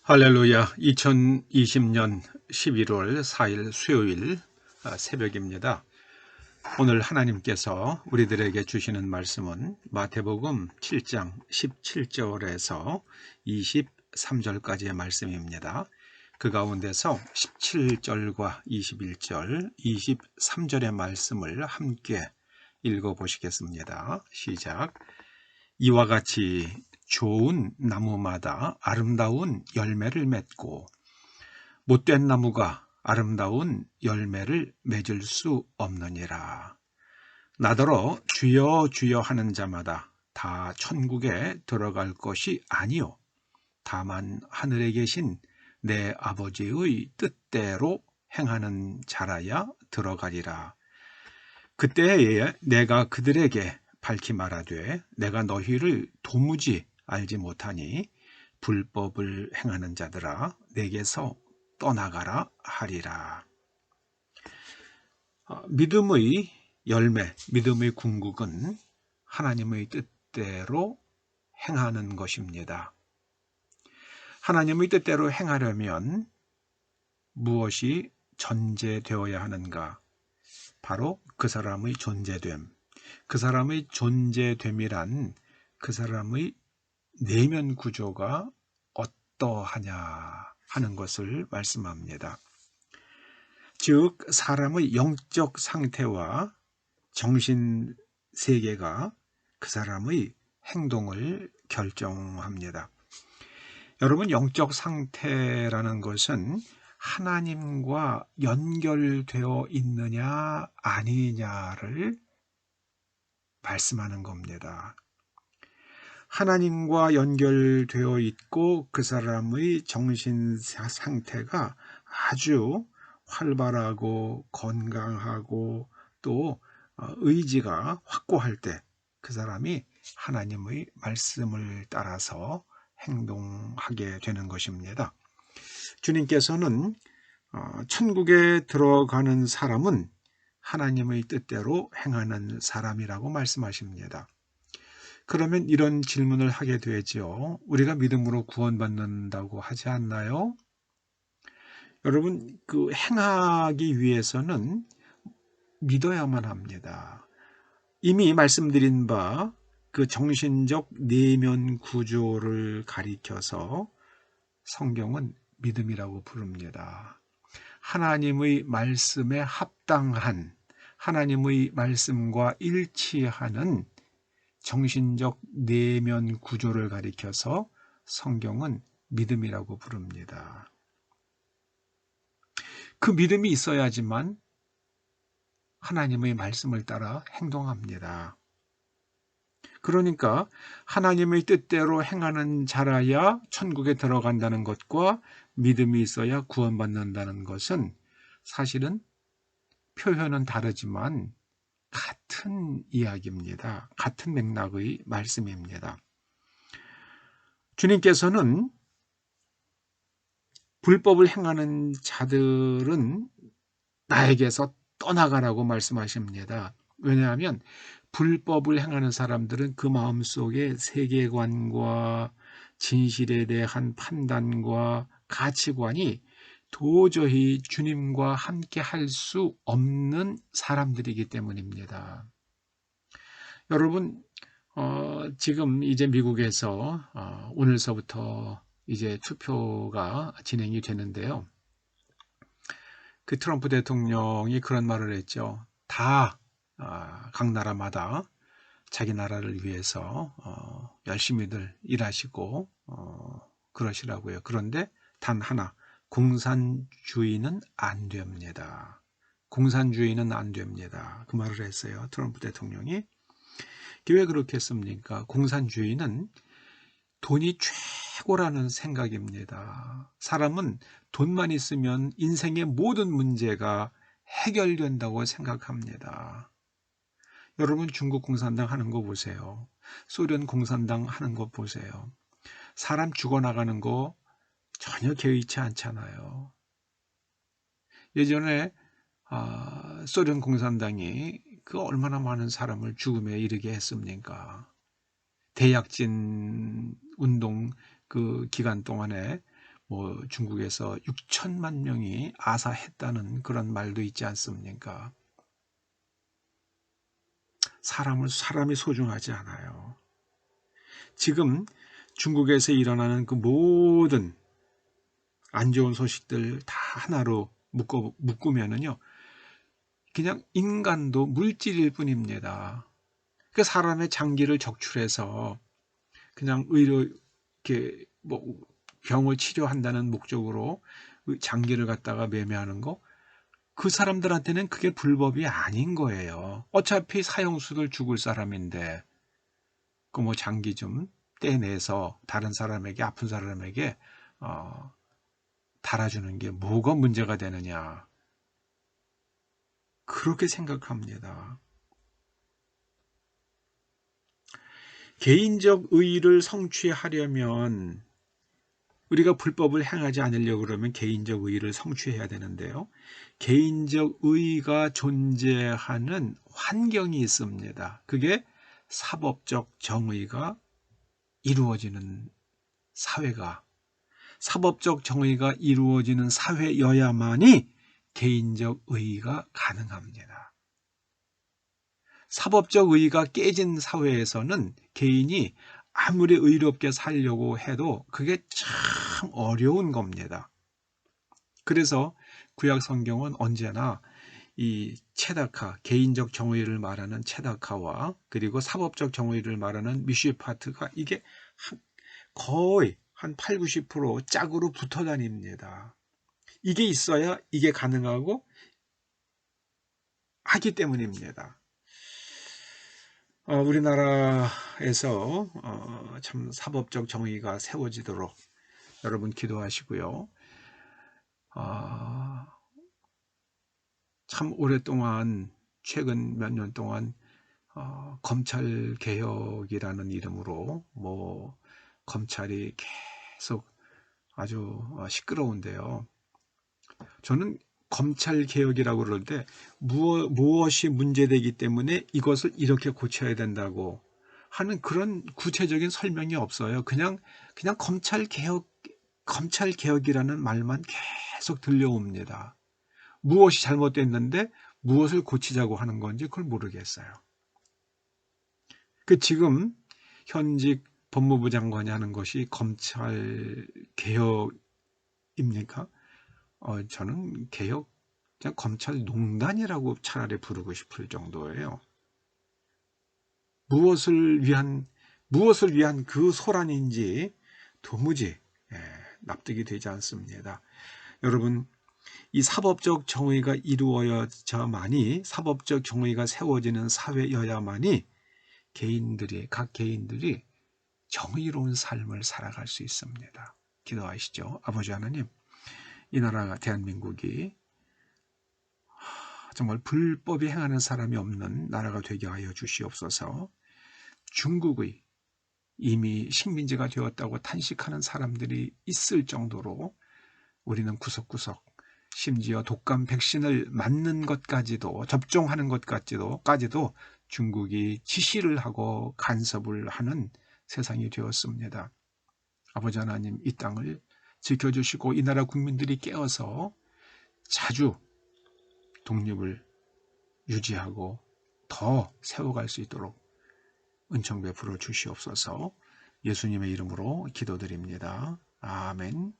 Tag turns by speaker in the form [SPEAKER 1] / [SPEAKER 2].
[SPEAKER 1] 할렐루야. 2020년 11월 4일 수요일 새벽입니다. 오늘 하나님께서 우리들에게 주시는 말씀은 마태복음 7장 17절에서 23절까지의 말씀입니다. 그 가운데서 17절과 21절, 23절의 말씀을 함께 읽어보시겠습니다. 시작. 이와 같이 좋은 나무마다 아름다운 열매를 맺고 못된 나무가 아름다운 열매를 맺을 수 없느니라. 나더러 주여 주여 하는 자마다 다 천국에 들어갈 것이 아니요 다만 하늘에 계신 내 아버지의 뜻대로 행하는 자라야 들어가리라. 그때에 내가 그들에게 밝히 말하되 내가 너희를 도무지 알지 못하니 불법을 행하는 자들아 내게서 떠나가라 하리라. 믿음의 열매, 믿음의 궁극은 하나님의 뜻대로 행하는 것입니다. 하나님의 뜻대로 행하려면 무엇이 전제되어야 하는가? 바로 그 사람의 존재됨. 그 사람의 존재됨이란 그 사람의 내면 구조가 어떠하냐 하는 것을 말씀합니다. 즉 사람의 영적 상태와 정신 세계가 그 사람의 행동을 결정합니다. 여러분, 영적 상태라는 것은 하나님과 연결되어 있느냐 아니냐를 말씀하는 겁니다. 하나님과 연결되어 있고 그 사람의 정신 상태가 아주 활발하고 건강하고 또 의지가 확고할 때 그 사람이 하나님의 말씀을 따라서 행동하게 되는 것입니다. 주님께서는 천국에 들어가는 사람은 하나님의 뜻대로 행하는 사람이라고 말씀하십니다. 그러면 이런 질문을 하게 되죠. 우리가 믿음으로 구원받는다고 하지 않나요? 여러분, 그 행하기 위해서는 믿어야만 합니다. 이미 말씀드린 바 그 정신적 내면 구조를 가리켜서 성경은 믿음이라고 부릅니다. 하나님의 말씀에 합당한, 하나님의 말씀과 일치하는 정신적 내면 구조를 가리켜서 성경은 믿음이라고 부릅니다. 그 믿음이 있어야지만 하나님의 말씀을 따라 행동합니다. 그러니까 하나님의 뜻대로 행하는 자라야 천국에 들어간다는 것과 믿음이 있어야 구원받는다는 것은 사실은 표현은 다르지만 같은 이야기입니다. 같은 맥락의 말씀입니다. 주님께서는 불법을 행하는 자들은 나에게서 떠나가라고 말씀하십니다. 왜냐하면 불법을 행하는 사람들은 그 마음속에 세계관과 진실에 대한 판단과 가치관이 도저히 주님과 함께 할 수 없는 사람들이기 때문입니다. 여러분, 지금 이제 미국에서 오늘서부터 이제 투표가 진행이 되는데요. 그 트럼프 대통령이 그런 말을 했죠. 다 각 나라마다 자기 나라를 위해서 열심히들 일하시고 그러시라고요. 그런데 단 하나, 공산주의는 안 됩니다. 공산주의는 안 됩니다. 그 말을 했어요. 트럼프 대통령이. 왜 그렇게 했습니까? 공산주의는 돈이 최고라는 생각입니다. 사람은 돈만 있으면 인생의 모든 문제가 해결된다고 생각합니다. 여러분, 중국 공산당 하는 거 보세요. 소련 공산당 하는 거 보세요. 사람 죽어나가는 거 전혀 개의치 않잖아요. 예전에 소련 공산당이 그 얼마나 많은 사람을 죽음에 이르게 했습니까? 대약진 운동 그 기간 동안에 뭐 중국에서 6천만 명이 아사했다는 그런 말도 있지 않습니까? 사람이 소중하지 않아요. 지금 중국에서 일어나는 그 모든 안 좋은 소식들 다 하나로 묶으면은요, 그냥 인간도 물질일 뿐입니다. 그 사람의 장기를 적출해서 그냥 이렇게 뭐 병을 치료한다는 목적으로 장기를 갖다가 매매하는 거, 그 사람들한테는 그게 불법이 아닌 거예요. 어차피 사형수들 죽을 사람인데 그 뭐 장기 좀 떼내서 다른 사람에게, 아픈 사람에게 달아주는 게 뭐가 문제가 되느냐, 그렇게 생각합니다. 개인적 의의를 성취하려면, 우리가 불법을 행하지 않으려고 그러면 개인적 의의를 성취해야 되는데요, 개인적 의의가 존재하는 환경이 있습니다. 그게 사법적 정의가 이루어지는 사회가, 사법적 정의가 이루어지는 사회여야만이 개인적 의의가 가능합니다. 사법적 의의가 깨진 사회에서는 개인이 아무리 의롭게 살려고 해도 그게 참 어려운 겁니다. 그래서 구약 성경은 언제나 이 체다카, 개인적 정의를 말하는 체다카와 그리고 사법적 정의를 말하는 미슈파트가 이게 거의 한 8, 90% 짝으로 붙어 다닙니다. 이게 있어야 이게 가능하고 하기 때문입니다. 우리나라에서 참 사법적 정의가 세워지도록 여러분 기도하시고요. 참 오랫동안, 최근 몇 년 동안 검찰 개혁이라는 이름으로 뭐 검찰이 계속 아주 시끄러운데요. 저는 검찰 개혁이라고 그럴 때 무엇이 문제되기 때문에 이것을 이렇게 고쳐야 된다고 하는 그런 구체적인 설명이 없어요. 그냥 검찰 개혁이라는 말만 계속 들려옵니다. 무엇이 잘못됐는데 무엇을 고치자고 하는 건지 그걸 모르겠어요. 지금 현직 법무부 장관이 하는 것이 검찰 개혁입니까? 저는 개혁, 그냥 검찰 농단이라고 차라리 부르고 싶을 정도예요. 무엇을 위한 그 소란인지 도무지 납득이 되지 않습니다. 여러분, 이 사법적 정의가 이루어져야만이, 사법적 정의가 세워지는 사회여야만이 각 개인들이 정의로운 삶을 살아갈 수 있습니다. 기도하시죠. 아버지 하나님, 이 나라 대한민국이 정말 불법이 행하는 사람이 없는 나라가 되게 하여 주시옵소서. 중국의 이미 식민지가 되었다고 탄식하는 사람들이 있을 정도로 우리는 구석구석, 심지어 독감 백신을 맞는 것까지도, 접종하는 것까지도 중국이 지시를 하고 간섭을 하는 세상이 되었습니다. 아버지 하나님, 이 땅을 지켜주시고 이 나라 국민들이 깨어서 자주 독립을 유지하고 더 세워갈 수 있도록 은총 베풀어 주시옵소서. 예수님의 이름으로 기도드립니다. 아멘.